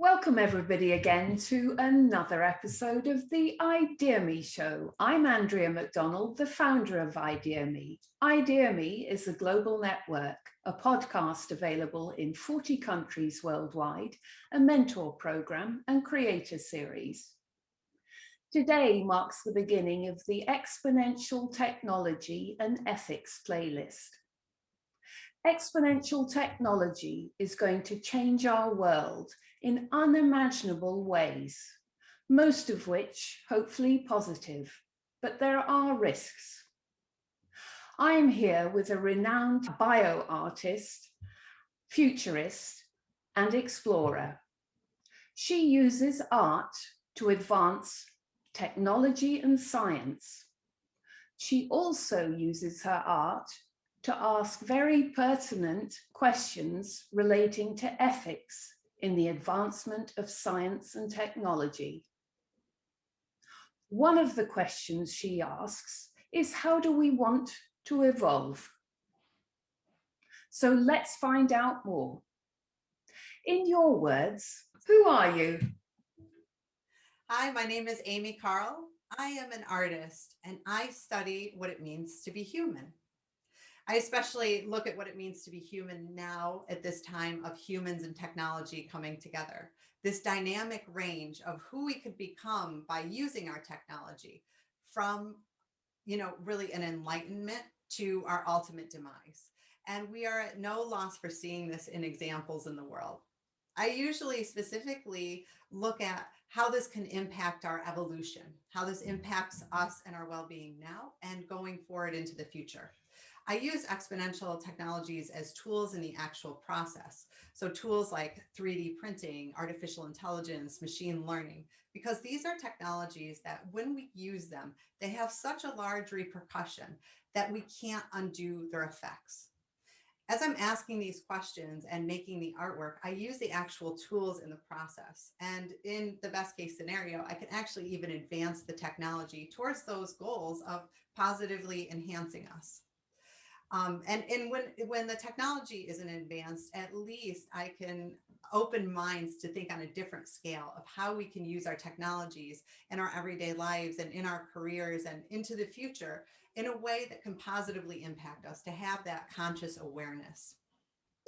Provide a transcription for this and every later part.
Welcome everybody again to another episode of the ideaXme show. I'm Andrea McDonald, the founder of ideaXme. ideaXme is a global network, a podcast available in 40 countries worldwide, a mentor program and creator series. Today marks the beginning of the Exponential Technology and Ethics playlist. Exponential technology is going to change our world in unimaginable ways, most of which hopefully positive, but there are risks. I am here with a renowned bioartist, futurist, and explorer. She uses art to advance technology and science. She also uses her art to ask very pertinent questions relating to ethics in the advancement of science and technology. One of the questions she asks is, how do we want to evolve? So let's find out more. In your words, who are you? Hi, my name is Amy Karle. I am an artist and I study what it means to be human. I especially look at what it means to be human now at this time of humans and technology coming together. This dynamic range of who we could become by using our technology, from, really an enlightenment to our ultimate demise. And we are at no loss for seeing this in examples in the world. I usually specifically look at how this can impact our evolution, how this impacts us and our well-being now and going forward into the future. I use exponential technologies as tools in the actual process. So tools like 3D printing, artificial intelligence, machine learning, because these are technologies that when we use them, they have such a large repercussion that we can't undo their effects. As I'm asking these questions and making the artwork, I use the actual tools in the process. And in the best case scenario, I can actually even advance the technology towards those goals of positively enhancing us. And when the technology isn't advanced, at least I can open minds to think on a different scale of how we can use our technologies in our everyday lives and in our careers and into the future in a way that can positively impact us, to have that conscious awareness.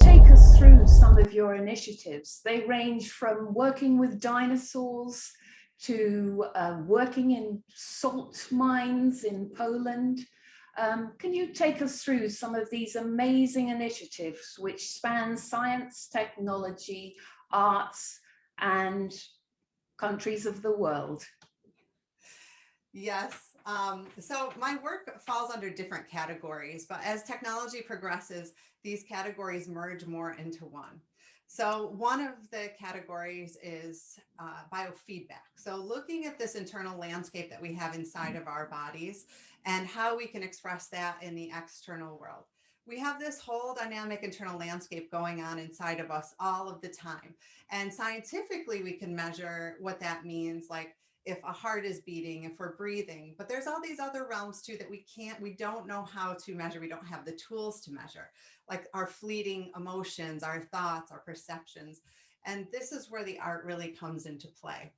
Take us through some of your initiatives. They range from working with dinosaurs to working in salt mines in Poland. Can you take us through some of these amazing initiatives which span science, technology, arts, and countries of the world? Yes. So my work falls under different categories, but as technology progresses, these categories merge more into one. So one of the categories is biofeedback. So looking at this internal landscape that we have inside of our bodies and how we can express that in the external world. We have this whole dynamic internal landscape going on inside of us all of the time. And scientifically, we can measure what that means, like if a heart is beating, if we're breathing, but there's all these other realms too that we don't know how to measure. We don't have the tools to measure, like our fleeting emotions, our thoughts, our perceptions. And this is where the art really comes into play.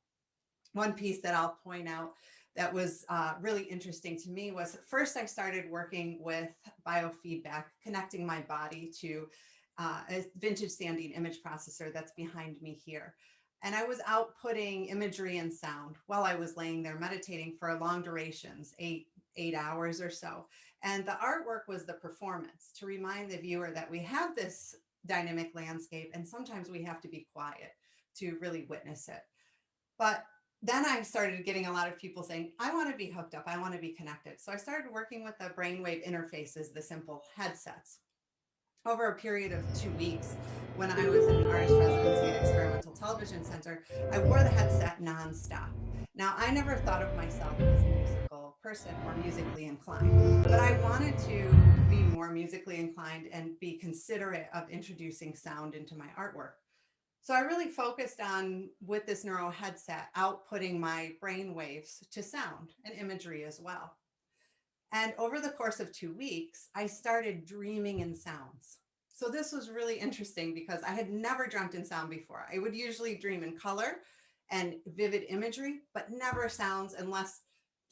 One piece that I'll point out that was really interesting to me was, first I started working with biofeedback, connecting my body to a vintage standing image processor that's behind me here. And I was outputting imagery and sound while I was laying there meditating for long durations, eight hours or so. And the artwork was the performance, to remind the viewer that we have this dynamic landscape and sometimes we have to be quiet to really witness it. But then I started getting a lot of people saying, I want to be hooked up, I want to be connected. So I started working with the brainwave interfaces, the simple headsets. Over a period of 2 weeks, when I was in artist residency at Experimental Television Center, I wore the headset nonstop. Now, I never thought of myself as a musical person or musically inclined, but I wanted to be more musically inclined and be considerate of introducing sound into my artwork. So I really focused on, with this neuro headset, outputting my brain waves to sound and imagery as well. And over the course of 2 weeks, I started dreaming in sounds. So this was really interesting because I had never dreamt in sound before. I would usually dream in color and vivid imagery, but never sounds unless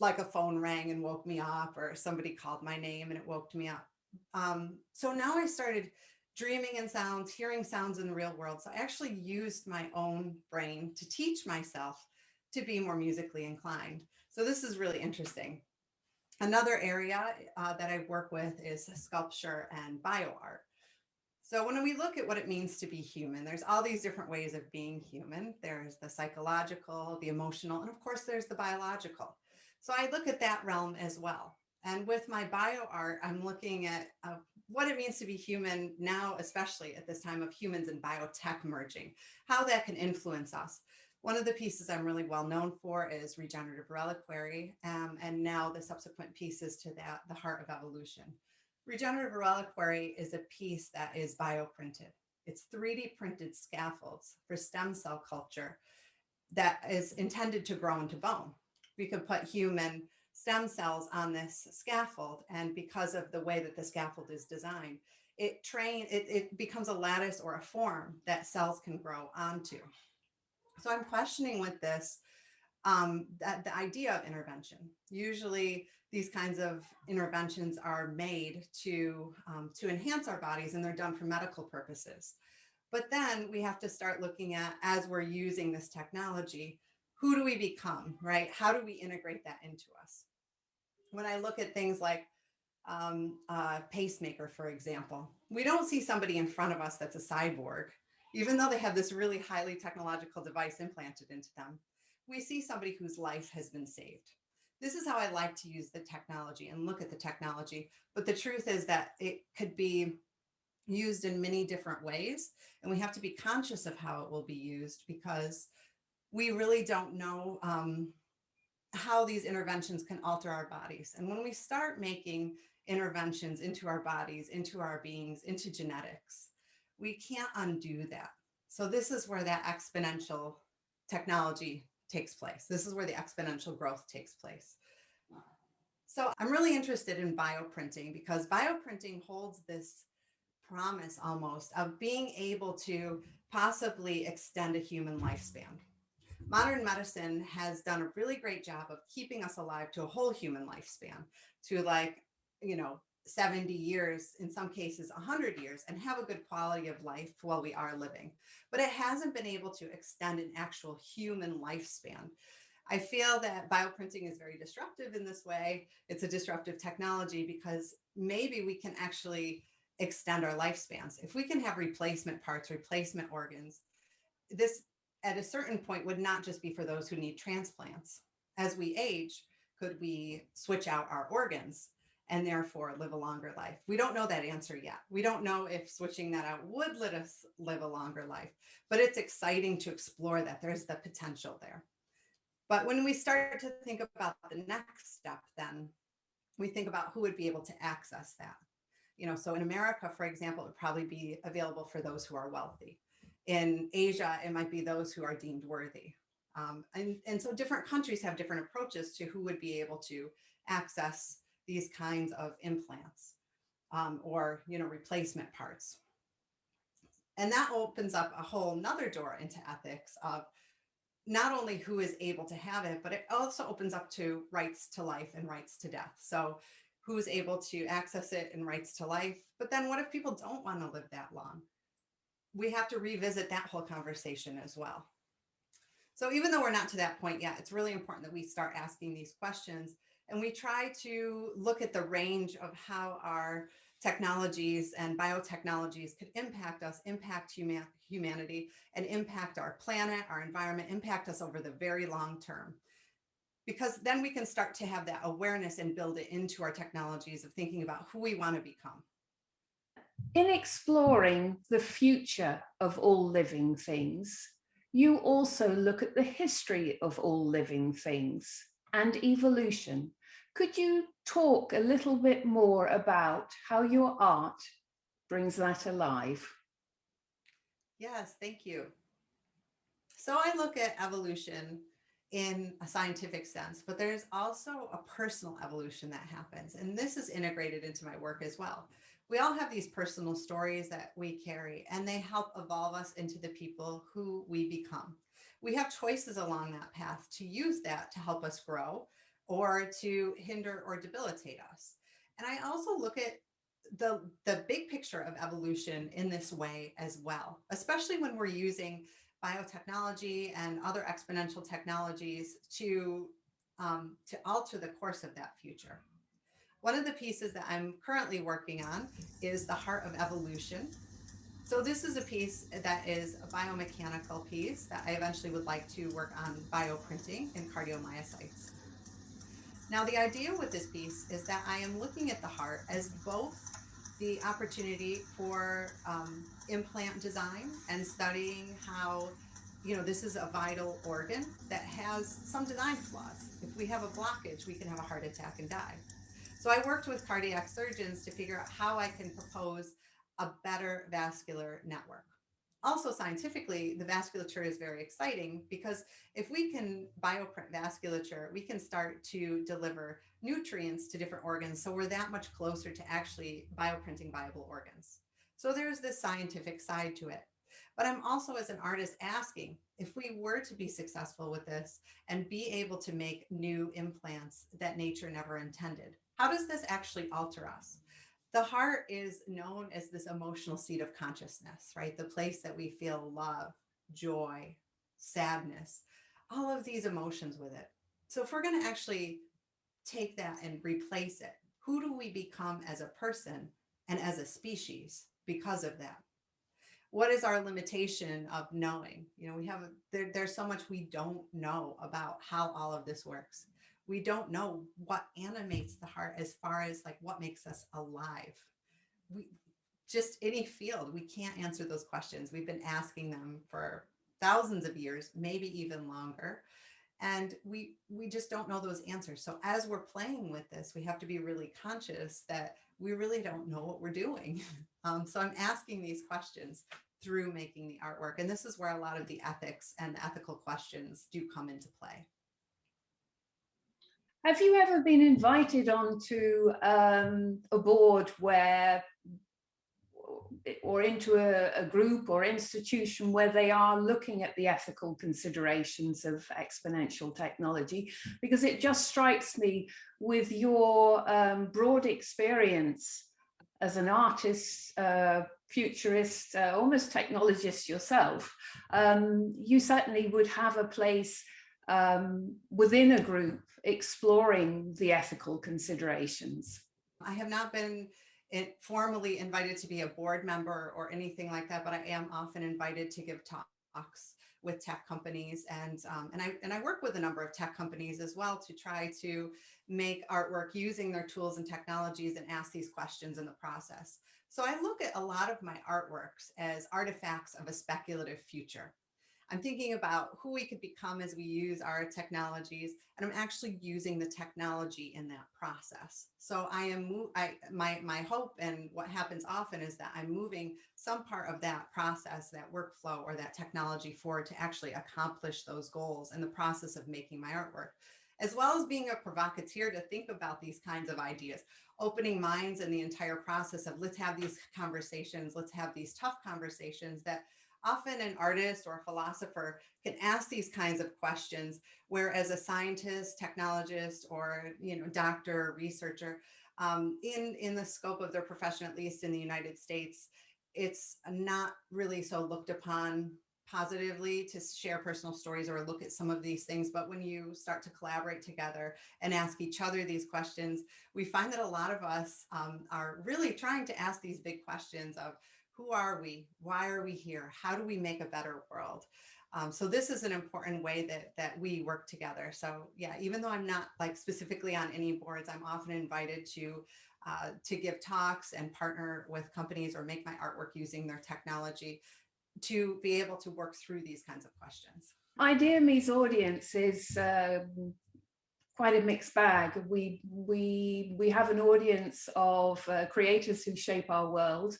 like a phone rang and woke me up or somebody called my name and it woke me up. So now I started dreaming in sounds, hearing sounds in the real world. So I actually used my own brain to teach myself to be more musically inclined. So this is really interesting. Another area that I work with is sculpture and bioart. So when we look at what it means to be human, there's all these different ways of being human. There's the psychological, the emotional, and of course there's the biological. So I look at that realm as well. And with my bioart, I'm looking at what it means to be human now, especially at this time of humans and biotech merging, how that can influence us. One of the pieces I'm really well known for is Regenerative Reliquary, and now the subsequent pieces to that, The Heart of Evolution. Regenerative Reliquary is a piece that is bioprinted. It's 3D printed scaffolds for stem cell culture that is intended to grow into bone. We could put human stem cells on this scaffold, and because of the way that the scaffold is designed, it becomes a lattice or a form that cells can grow onto. So I'm questioning with this that the idea of intervention. Usually these kinds of interventions are made to enhance our bodies, and they're done for medical purposes. But then we have to start looking at, as we're using this technology, who do we become, right? How do we integrate that into us? When I look at things like pacemaker, for example, we don't see somebody in front of us that's a cyborg, even though they have this really highly technological device implanted into them. We see somebody whose life has been saved. This is how I like to use the technology and look at the technology. But the truth is that it could be used in many different ways, and we have to be conscious of how it will be used, because we really don't know how these interventions can alter our bodies. And when we start making interventions into our bodies, into our beings, into genetics, we can't undo that. So this is where that exponential technology takes place. This is where the exponential growth takes place. So I'm really interested in bioprinting, because bioprinting holds this promise almost of being able to possibly extend a human lifespan. Modern medicine has done a really great job of keeping us alive to a whole human lifespan, to 70 years, in some cases 100 years, and have a good quality of life while we are living. But it hasn't been able to extend an actual human lifespan. I feel that bioprinting is very disruptive in this way. It's a disruptive technology because maybe we can actually extend our lifespans. If we can have replacement parts, replacement organs, this at a certain point would not just be for those who need transplants. As we age, could we switch out our organs and therefore live a longer life? We don't know that answer yet. We don't know if switching that out would let us live a longer life, but it's exciting to explore that. There's the potential there. But when we start to think about the next step, then we think about who would be able to access that. So in America, for example, it would probably be available for those who are wealthy. In Asia, it might be those who are deemed worthy. And so different countries have different approaches to who would be able to access these kinds of implants or replacement parts. And that opens up a whole nother door into ethics of not only who is able to have it, but it also opens up to rights to life and rights to death. So who's able to access it and rights to life? But then what if people don't want to live that long? We have to revisit that whole conversation as well. So even though we're not to that point yet, it's really important that we start asking these questions, and we try to look at the range of how our technologies and biotechnologies could impact us, impact humanity, and impact our planet, our environment, impact us over the very long term. Because then we can start to have that awareness and build it into our technologies of thinking about who we want to become. In exploring the future of all living things, you also look at the history of all living things and evolution. Could you talk a little bit more about how your art brings that alive? Yes, thank you. So I look at evolution in a scientific sense, but there's also a personal evolution that happens. And this is integrated into my work as well. We all have these personal stories that we carry, and they help evolve us into the people who we become. We have choices along that path to use that to help us grow or to hinder or debilitate us. And I also look at the big picture of evolution in this way as well, especially when we're using biotechnology and other exponential technologies to alter the course of that future. One of the pieces that I'm currently working on is the Heart of Evolution. So this is a piece that is a biomechanical piece that I eventually would like to work on bioprinting in cardiomyocytes. Now, the idea with this piece is that I am looking at the heart as both the opportunity for implant design and studying how, this is a vital organ that has some design flaws. If we have a blockage, we can have a heart attack and die. So I worked with cardiac surgeons to figure out how I can propose a better vascular network. Also, scientifically, the vasculature is very exciting because if we can bioprint vasculature, we can start to deliver nutrients to different organs. So we're that much closer to actually bioprinting viable organs. So there's this scientific side to it. But I'm also, as an artist, asking if we were to be successful with this and be able to make new implants that nature never intended, how does this actually alter us? The heart is known as this emotional seat of consciousness, right? The place that we feel love, joy, sadness, all of these emotions with it. So if we're going to actually take that and replace it, who do we become as a person and as a species because of that? What is our limitation of knowing? There's so much we don't know about how all of this works. We don't know what animates the heart as far as like what makes us alive. We just any field, we can't answer those questions. We've been asking them for thousands of years, maybe even longer. And we just don't know those answers. So as we're playing with this, we have to be really conscious that we really don't know what we're doing. So I'm asking these questions through making the artwork. And this is where a lot of the ethics and the ethical questions do come into play. Have you ever been invited onto a board or into a group or institution where they are looking at the ethical considerations of exponential technology? Because it just strikes me, with your broad experience as an artist, futurist, almost technologist yourself, you certainly would have a place within a group exploring the ethical considerations. I have not been formally invited to be a board member or anything like that, but I am often invited to give talks with tech companies, and I work with a number of tech companies as well to try to make artwork using their tools and technologies and ask these questions in the process. So I look at a lot of my artworks as artifacts of a speculative future. I'm thinking about who we could become as we use our technologies, and I'm actually using the technology in that process. So my hope, and what happens often, is that I'm moving some part of that process, that workflow, or that technology forward to actually accomplish those goals in the process of making my artwork, as well as being a provocateur to think about these kinds of ideas, opening minds in the entire process of let's have these conversations, let's have these tough conversations that often an artist or a philosopher can ask these kinds of questions, whereas a scientist, technologist, or doctor, researcher, in the scope of their profession, at least in the United States, it's not really so looked upon positively to share personal stories or look at some of these things. But when you start to collaborate together and ask each other these questions, we find that a lot of us are really trying to ask these big questions of, who are we? Why are we here? How do we make a better world? So this is an important way that we work together. So yeah, even though I'm not like specifically on any boards, I'm often invited to give talks and partner with companies or make my artwork using their technology to be able to work through these kinds of questions. ideaXme's audience is quite a mixed bag. We have an audience of creators who shape our world,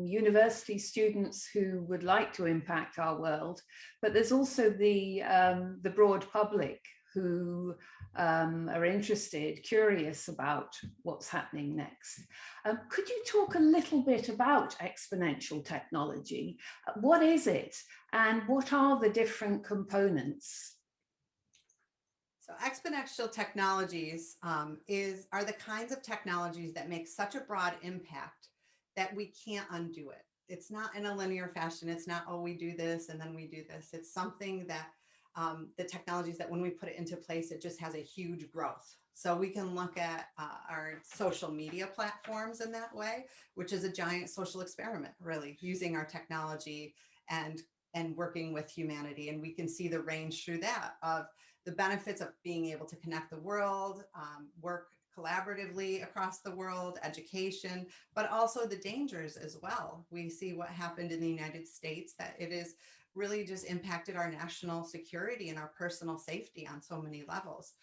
university students who would like to impact our world, but there's also the broad public who are interested, curious about what's happening next. Could you talk a little bit about exponential technology? What is it, and what are the different components? So exponential technologies are the kinds of technologies that make such a broad impact that we can't undo it. It's not in a linear fashion. It's not, oh, we do this and then we do this. It's something that the technologies that when we put it into place, it just has a huge growth. So we can look at our social media platforms in that way, which is a giant social experiment, really, using our technology and working with humanity. And we can see the range through that of the benefits of being able to connect the world, work collaboratively across the world, education, but also the dangers as well. We see what happened in the United States, that it is really just impacted our national security and our personal safety on so many levels.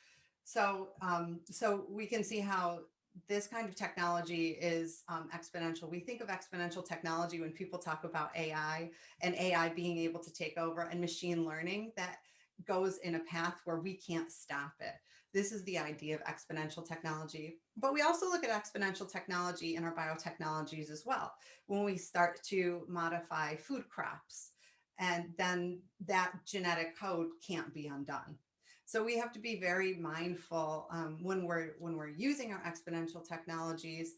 So, so we can see how this kind of technology is exponential. We think of exponential technology when people talk about AI and AI being able to take over, and machine learning that goes in a path where we can't stop it. This is the idea of exponential technology. But we also look at exponential technology in our biotechnologies as well. When we start to modify food crops, and then that genetic code can't be undone. So we have to be very mindful when we're using our exponential technologies,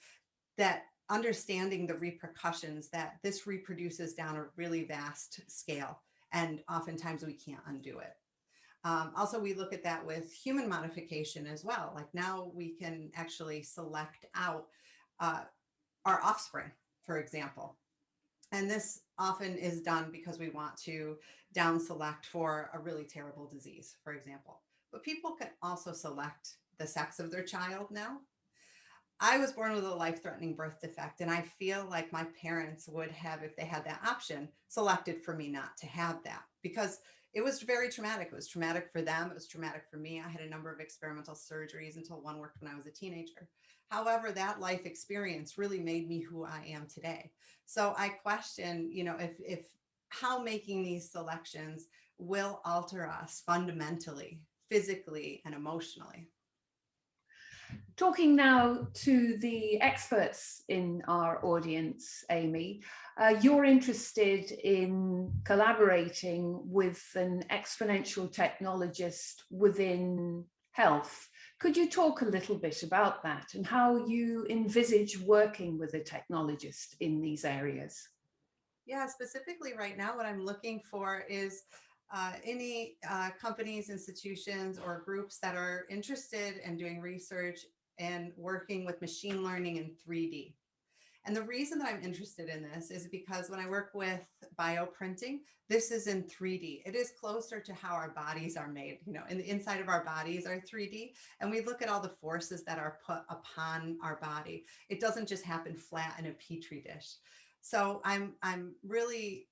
that understanding the repercussions that this reproduces down a really vast scale, and oftentimes we can't undo it. Also, we look at that with human modification as well. Like now we can actually select out our offspring, for example. And this often is done because we want to down select for a really terrible disease, for example. But people can also select the sex of their child now. I was born with a life-threatening birth defect, and I feel like my parents would have, if they had that option, selected for me not to have that, because it was very traumatic. It was traumatic for them. It was traumatic for me. I had a number of experimental surgeries until one worked when I was a teenager. However, that life experience really made me who I am today. So I question, if how making these selections will alter us fundamentally, physically and emotionally. Talking now to the experts in our audience, Amy, you're interested in collaborating with an exponential technologist within health. Could you talk a little bit about that and how you envisage working with a technologist in these areas? Yeah, specifically right now, what I'm looking for is any companies, institutions, or groups that are interested in doing research and working with machine learning in 3D. And the reason that I'm interested in this is because when I work with bioprinting, this is in 3D. It is closer to how our bodies are made. In the inside of our bodies are 3D, and we look at all the forces that are put upon our body. It doesn't just happen flat in a petri dish. So I'm really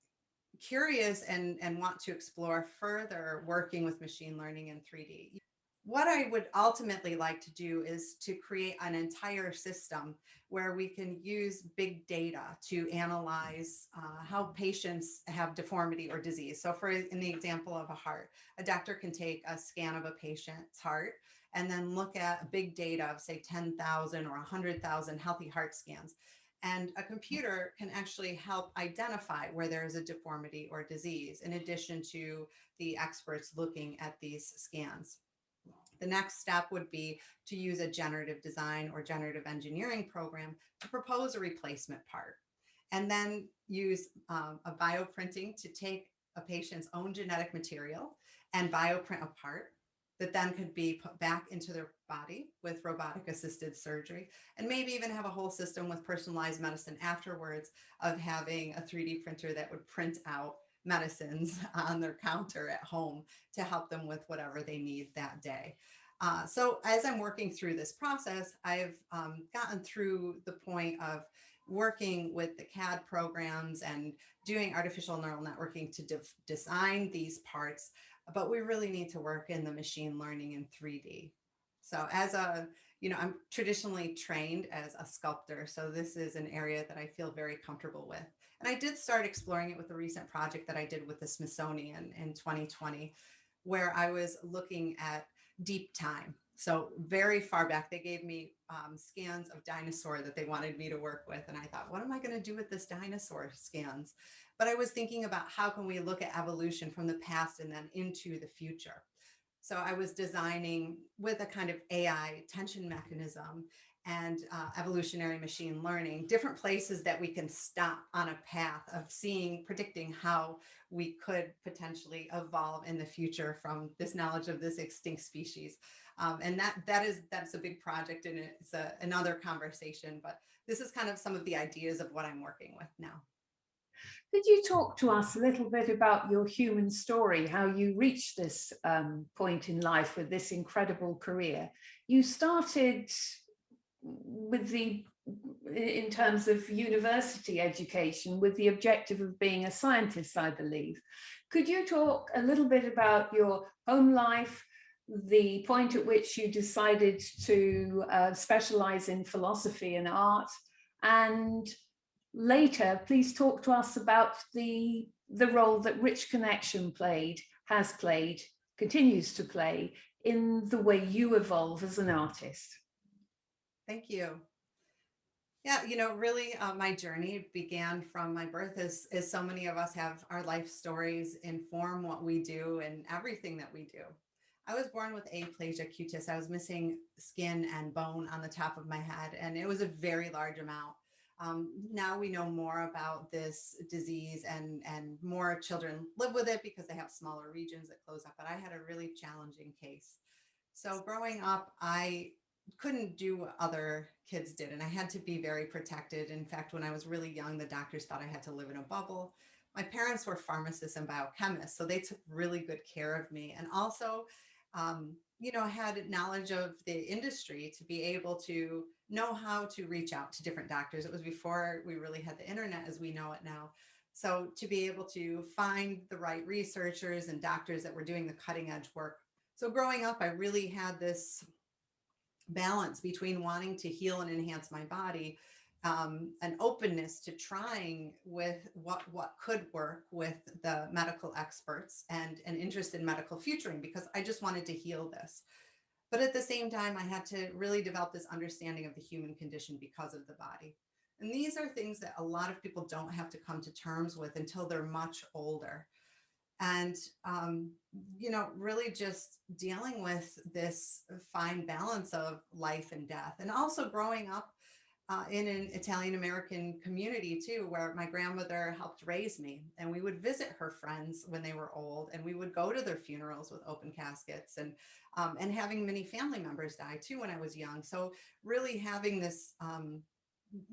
curious and want to explore further working with machine learning in 3D. What I would ultimately like to do is to create an entire system where we can use big data to analyze how patients have deformity or disease. So in the example of a heart, a doctor can take a scan of a patient's heart and then look at big data of, say, 10,000 or 100,000 healthy heart scans. And a computer can actually help identify where there is a deformity or disease, in addition to the experts looking at these scans. The next step would be to use a generative design or generative engineering program to propose a replacement part, and then use a bioprinting to take a patient's own genetic material and bioprint a part that then could be put back into their body with robotic assisted surgery, and maybe even have a whole system with personalized medicine afterwards, of having a 3D printer that would print out medicines on their counter at home to help them with whatever they need that day. So as I'm working through this process, I've gotten through the point of working with the CAD programs and doing artificial neural networking to design these parts, but we really need to work in the machine learning in 3D. So as I'm traditionally trained as a sculptor, so this is an area that I feel very comfortable with. And I did start exploring it with a recent project that I did with the Smithsonian in 2020, where I was looking at deep time. So very far back, they gave me scans of dinosaur that they wanted me to work with. And I thought, what am I going to do with this dinosaur scans? But I was thinking about how can we look at evolution from the past and then into the future. So I was designing with a kind of AI tension mechanism and evolutionary machine learning, different places that we can stop on a path of seeing, predicting how we could potentially evolve in the future from this knowledge of this extinct species. And that's a big project, and it's another conversation, but this is kind of some of the ideas of what I'm working with now. Could you talk to us a little bit about your human story, how you reached this point in life with this incredible career? You started in terms of university education, with the objective of being a scientist, I believe. Could you talk a little bit about your home life, the point at which you decided to specialize in philosophy and art, and later, please talk to us about the role that Rich Connection has played, continues to play in the way you evolve as an artist. Thank you. Yeah, really, my journey began from my birth, as so many of us have our life stories inform what we do and everything that we do. I was born with aplasia cutis. I was missing skin and bone on the top of my head, and it was a very large amount. Now we know more about this disease, and more children live with it because they have smaller regions that close up, but I had a really challenging case. So growing up, I couldn't do what other kids did, and I had to be very protected. In fact, when I was really young, the doctors thought I had to live in a bubble. My parents were pharmacists and biochemists, so they took really good care of me, and also had knowledge of the industry to be able to know how to reach out to different doctors. It was before we really had the internet as we know it now. So to be able to find the right researchers and doctors that were doing the cutting edge work. So growing up, I really had this balance between wanting to heal and enhance my body, an openness to trying with what could work with the medical experts, and an interest in medical futuring because I just wanted to heal this. But at the same time, I had to really develop this understanding of the human condition because of the body. And these are things that a lot of people don't have to come to terms with until they're much older. And, really just dealing with this fine balance of life and death. And also growing up in an Italian American community too, where my grandmother helped raise me, and we would visit her friends when they were old, and we would go to their funerals with open caskets, and having many family members die too when I was young. So really having this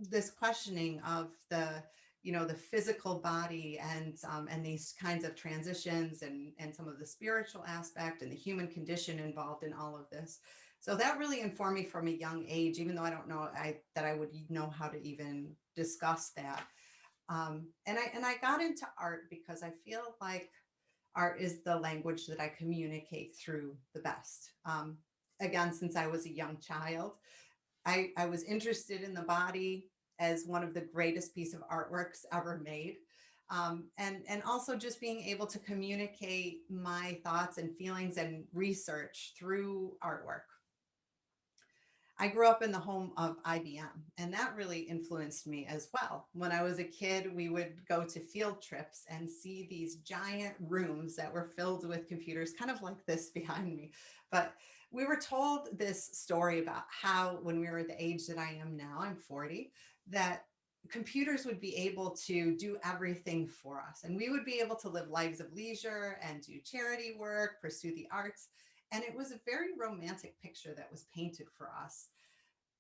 this questioning of the the physical body, and these kinds of transitions, and some of the spiritual aspect and the human condition involved in all of this. So that really informed me from a young age, even though I don't know that I would know how to even discuss that. And I got into art because I feel like art is the language that I communicate through the best. Again, since I was a young child, I was interested in the body as one of the greatest piece of artworks ever made. And also just being able to communicate my thoughts and feelings and research through artwork. I grew up in the home of IBM, and that really influenced me as well. When I was a kid, we would go to field trips and see these giant rooms that were filled with computers, kind of like this behind me. But we were told this story about how, when we were at the age that I am now, I'm 40, that computers would be able to do everything for us. And we would be able to live lives of leisure and do charity work, pursue the arts. And it was a very romantic picture that was painted for us.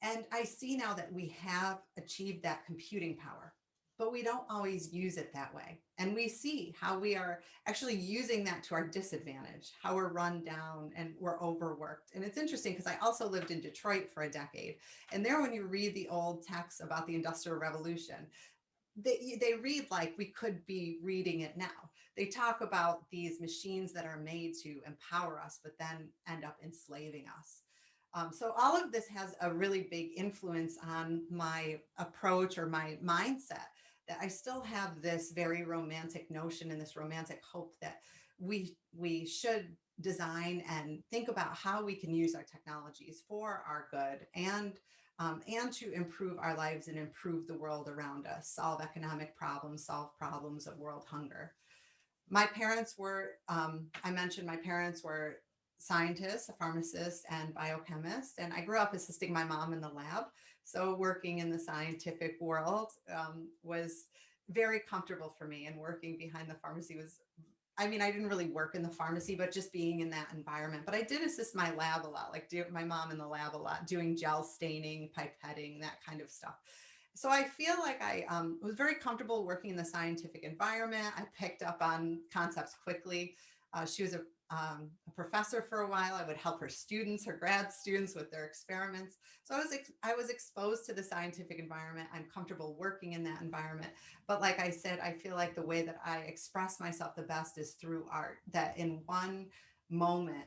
And I see now that we have achieved that computing power, but we don't always use it that way. And we see how we are actually using that to our disadvantage, how we're run down and we're overworked. And it's interesting because I also lived in Detroit for a decade. And there, when you read the old texts about the Industrial Revolution, they read like we could be reading it now. They talk about these machines that are made to empower us, but then end up enslaving us. So all of this has a really big influence on my approach or my mindset, that I still have this very romantic notion and this romantic hope that we should design and think about how we can use our technologies for our good and to improve our lives and improve the world around us, solve economic problems, solve problems of world hunger. My parents were, I mentioned my parents were scientists, a pharmacist and biochemist, and I grew up assisting my mom in the lab. So working in the scientific world was very comfortable for me, and working behind the pharmacy was, I mean, I didn't really work in the pharmacy, but just being in that environment. But I did assist my lab a lot, like my mom in the lab a lot, doing gel staining, pipetting, that kind of stuff. So I feel like I was very comfortable working in the scientific environment. I picked up on concepts quickly. She was a professor for a while. I would help her students, her grad students, with their experiments. So I was exposed to the scientific environment. I'm comfortable working in that environment. But like I said, I feel like the way that I express myself the best is through art. That in one moment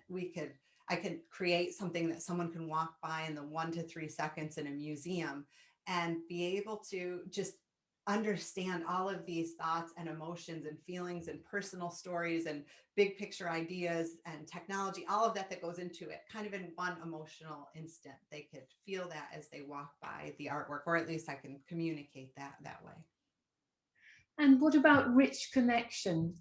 I could create something that someone can walk by in the 1 to 3 seconds in a museum and be able to just understand all of these thoughts and emotions and feelings and personal stories and big picture ideas and technology, all of that that goes into it, kind of in one emotional instant. They could feel that as they walk by the artwork, or at least I can communicate that way. And what about rich connection?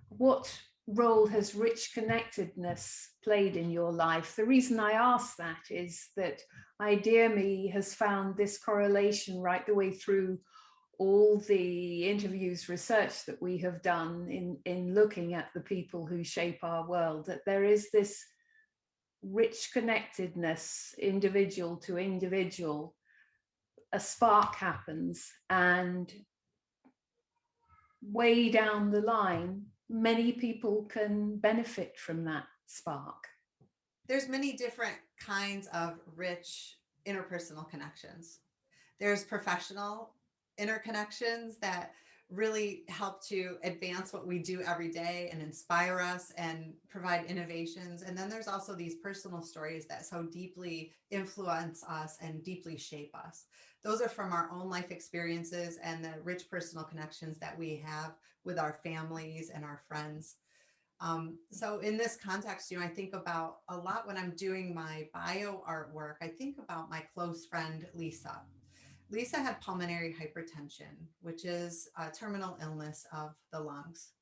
What role has rich connectedness played in your life? The reason I ask that is that ideaXme has found this correlation right the way through all the interviews, research that we have done in looking at the people who shape our world, that there is this rich connectedness, individual to individual. A spark happens, and way down the line, many people can benefit from that spark. There's many different kinds of rich interpersonal connections. There's professional interconnections that really help to advance what we do every day and inspire us and provide innovations. And then there's also these personal stories that so deeply influence us and deeply shape us. Those are from our own life experiences and the rich personal connections that we have with our families and our friends. So in this context, I think about a lot when I'm doing my bio artwork. I think about my close friend, Lisa. Lisa had pulmonary hypertension, which is a terminal illness of the lungs.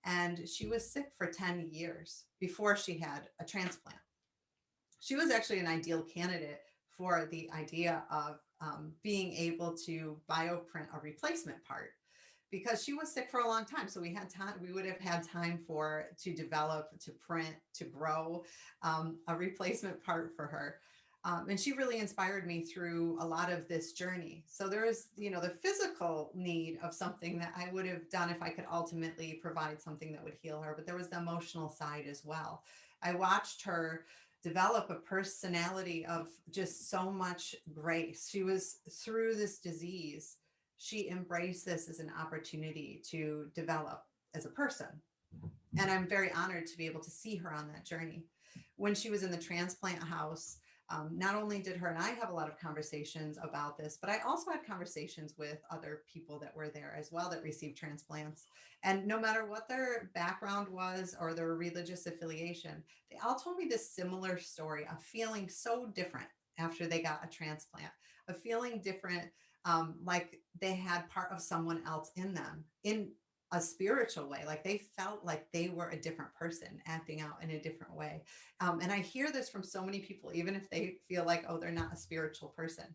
And she was sick for 10 years before she had a transplant. She was actually an ideal candidate for the idea of being able to bioprint a replacement part, because she was sick for a long time. So we had time, we would have had time to develop, to print, to grow a replacement part for her. And she really inspired me through a lot of this journey. So there is, the physical need of something that I would have done if I could ultimately provide something that would heal her. But there was the emotional side as well. I watched her develop a personality of just so much grace. She was, through this disease, she embraced this as an opportunity to develop as a person. And I'm very honored to be able to see her on that journey. When she was in the transplant house, not only did her and I have a lot of conversations about this, but I also had conversations with other people that were there as well that received transplants. And no matter what their background was or their religious affiliation, they all told me this similar story of feeling so different after they got a transplant, of feeling different, like they had part of someone else in them in a spiritual way, like they felt like they were a different person acting out in a different way. And I hear this from so many people, even if they feel like, oh, they're not a spiritual person.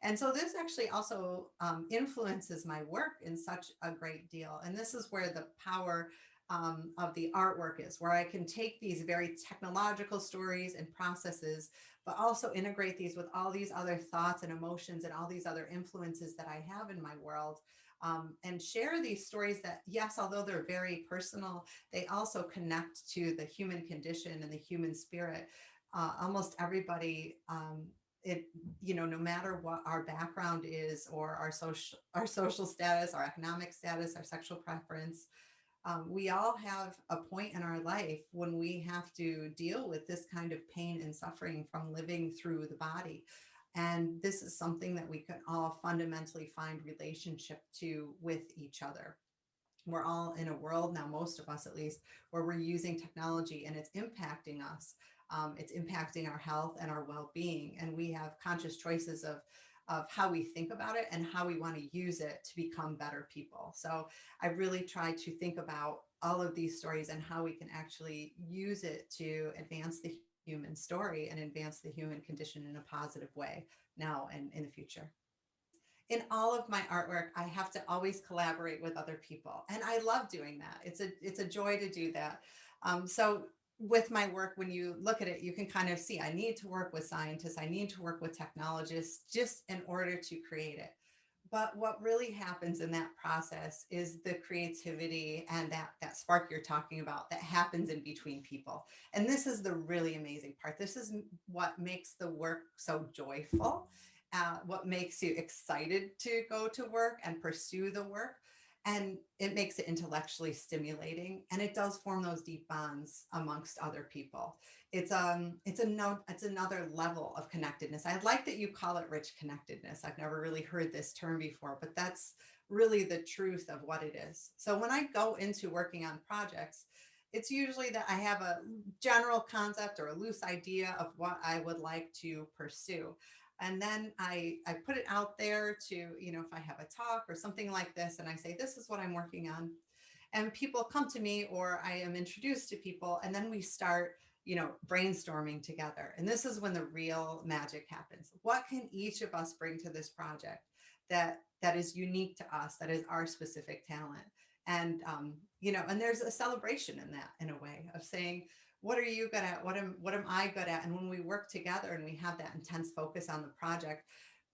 And so this actually also influences my work in such a great deal. And this is where the power of the artwork is, where I can take these very technological stories and processes, but also integrate these with all these other thoughts and emotions and all these other influences that I have in my world. And share these stories that, yes, although they're very personal, they also connect to the human condition and the human spirit. Almost everybody, no matter what our background is, or our social status, our economic status, our sexual preference, we all have a point in our life when we have to deal with this kind of pain and suffering from living through the body. And this is something that we can all fundamentally find relationship to with each other. We're all in a world now, most of us at least, where we're using technology and it's impacting us. It's impacting our health and our well-being. And we have conscious choices of how we think about it and how we want to use it to become better people. So I really try to think about all of these stories and how we can actually use it to advance the human story and advance the human condition in a positive way now and in the future. In all of my artwork, I have to always collaborate with other people. And I love doing that. It's a joy to do that. So with my work, when you look at it, you can kind of see I need to work with scientists, I need to work with technologists just in order to create it. But what really happens in that process is the creativity and that spark you're talking about that happens in between people. And this is the really amazing part. This is what makes the work so joyful, what makes you excited to go to work and pursue the work. And it makes it intellectually stimulating, and it does form those deep bonds amongst other people. It's another level of connectedness. I like that you call it rich connectedness. I've never really heard this term before, but that's really the truth of what it is. So when I go into working on projects, it's usually that I have a general concept or a loose idea of what I would like to pursue. And then I put it out there to, if I have a talk or something like this, and I say, this is what I'm working on. And people come to me, or I am introduced to people, and then we start, brainstorming together. And this is when the real magic happens. What can each of us bring to this project that is unique to us, that is our specific talent? And, and there's a celebration in that, in a way of saying, what are you good at? What am I good at? And when we work together and we have that intense focus on the project,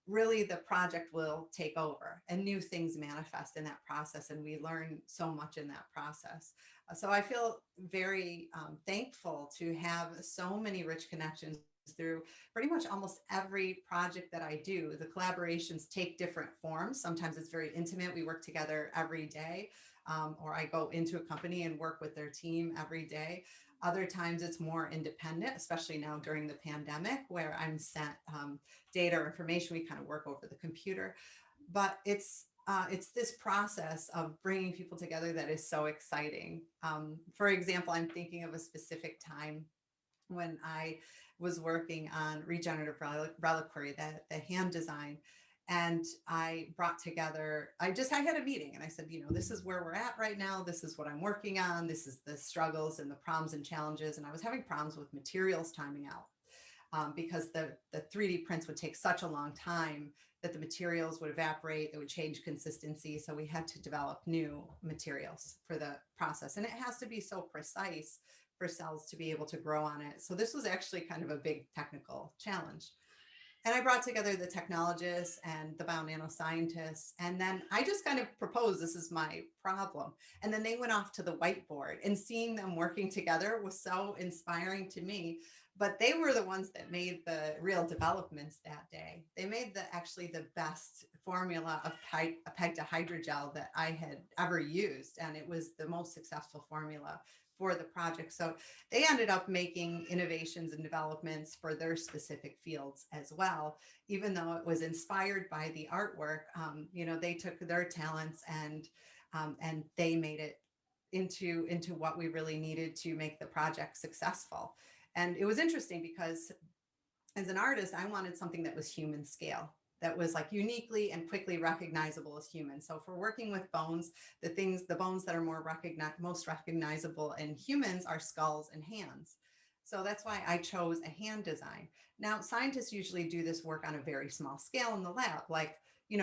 really the project will take over and new things manifest in that process. And we learn so much in that process. So I feel very thankful to have so many rich connections through pretty much almost every project that I do. The collaborations take different forms. Sometimes it's very intimate. We work together every day, or I go into a company and work with their team every day. Other times it's more independent, especially now during the pandemic, where I'm sent data or information. We kind of work over the computer, but it's this process of bringing people together that is so exciting. For example, I'm thinking of a specific time when I was working on regenerative reliquary, the hand design. And I brought together, I had a meeting and I said, this is where we're at right now. This is what I'm working on. This is the struggles and the problems and challenges. And I was having problems with materials timing out because the 3D prints would take such a long time that the materials would evaporate, it would change consistency. So we had to develop new materials for the process. And it has to be so precise for cells to be able to grow on it. So this was actually kind of a big technical challenge. And I brought together the technologists and the bionano-scientists. And then I just kind of proposed, this is my problem. And then they went off to the whiteboard, and seeing them working together was so inspiring to me. But they were the ones that made the real developments that day. They made actually the best formula of peg to hydrogel that I had ever used. And it was the most successful formula for the project. So they ended up making innovations and developments for their specific fields as well, even though it was inspired by the artwork. They took their talents and they made it into what we really needed to make the project successful. And it was interesting because as an artist, I wanted something that was human scale, that was like uniquely and quickly recognizable as human. So for working with bones, the bones that are most recognizable in humans are skulls and hands. So that's why I chose a hand design. Now, scientists usually do this work on a very small scale in the lab, like,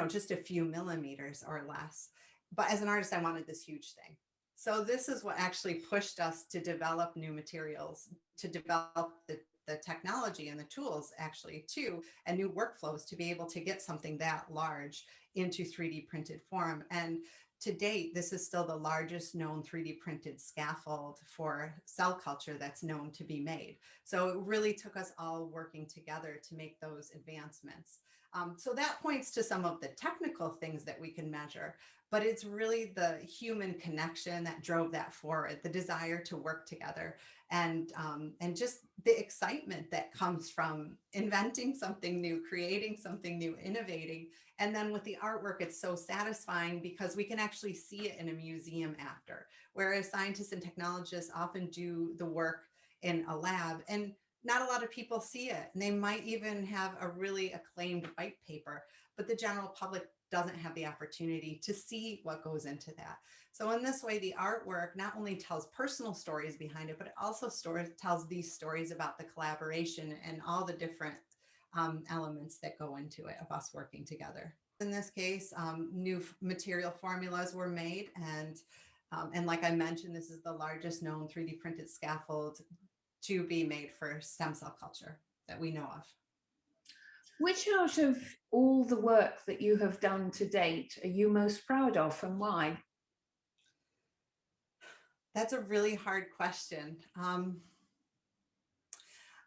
just a few millimeters or less. But as an artist, I wanted this huge thing. So this is what actually pushed us to develop new materials, to develop the technology and the tools actually too, and new workflows to be able to get something that large into 3D printed form. And to date, this is still the largest known 3D printed scaffold for cell culture that's known to be made. So it really took us all working together to make those advancements. So that points to some of the technical things that we can measure, but it's really the human connection that drove that forward, the desire to work together. and just the excitement that comes from inventing something new, creating something new, innovating. And then with the artwork, it's so satisfying because we can actually see it in a museum after, whereas scientists and technologists often do the work in a lab and not a lot of people see it. And they might even have a really acclaimed white paper, but the general public doesn't have the opportunity to see what goes into that. So in this way, the artwork not only tells personal stories behind it, but it also tells these stories about the collaboration and all the different elements that go into it of us working together. In this case, new material formulas were made, and like I mentioned, this is the largest known 3D printed scaffold to be made for stem cell culture that we know of. Which out of all the work that you have done to date are you most proud of, and why? That's a really hard question.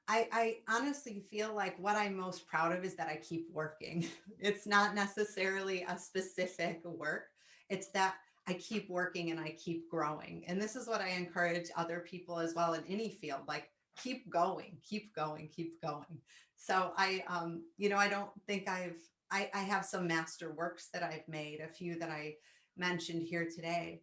I honestly feel like what I'm most proud of is that I keep working. It's not necessarily a specific work. It's that I keep working and I keep growing. And this is what I encourage other people as well in any field, like keep going, keep going, keep going. So I don't think I have some master works that I've made, a few that I mentioned here today.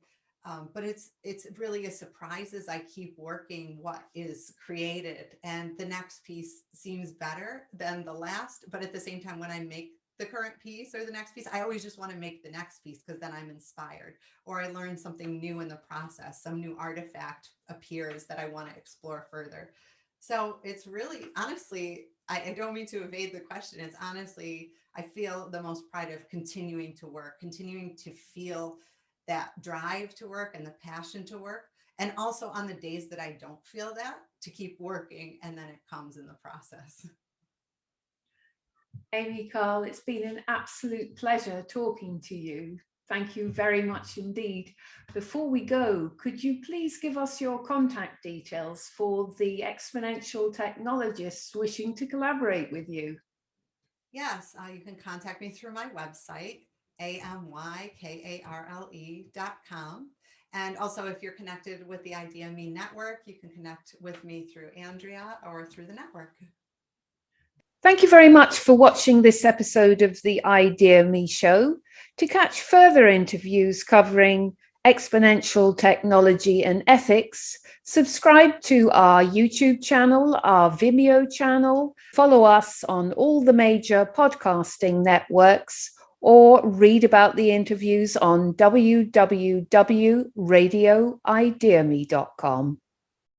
But it's really a surprise as I keep working what is created, and the next piece seems better than the last. But at the same time, when I make the current piece or the next piece, I always just want to make the next piece because then I'm inspired, or I learn something new in the process. Some new artifact appears that I want to explore further. So it's really, honestly, I don't mean to evade the question. It's honestly, I feel the most pride of continuing to work, continuing to feel that drive to work and the passion to work. And also on the days that I don't feel that, to keep working, and then it comes in the process. Amy, Karle, it's been an absolute pleasure talking to you. Thank you very much indeed. Before we go, could you please give us your contact details for the Exponential technologists wishing to collaborate with you? Yes, you can contact me through my website, amykarle.com. And also, if you're connected with the ideaXme network, you can connect with me through Andrea or through the network. Thank you very much for watching this episode of the ideaXme show. To catch further interviews covering exponential technology and ethics, subscribe to our YouTube channel, our Vimeo channel, follow us on all the major podcasting networks, or read about the interviews on www.radioideaXme.com.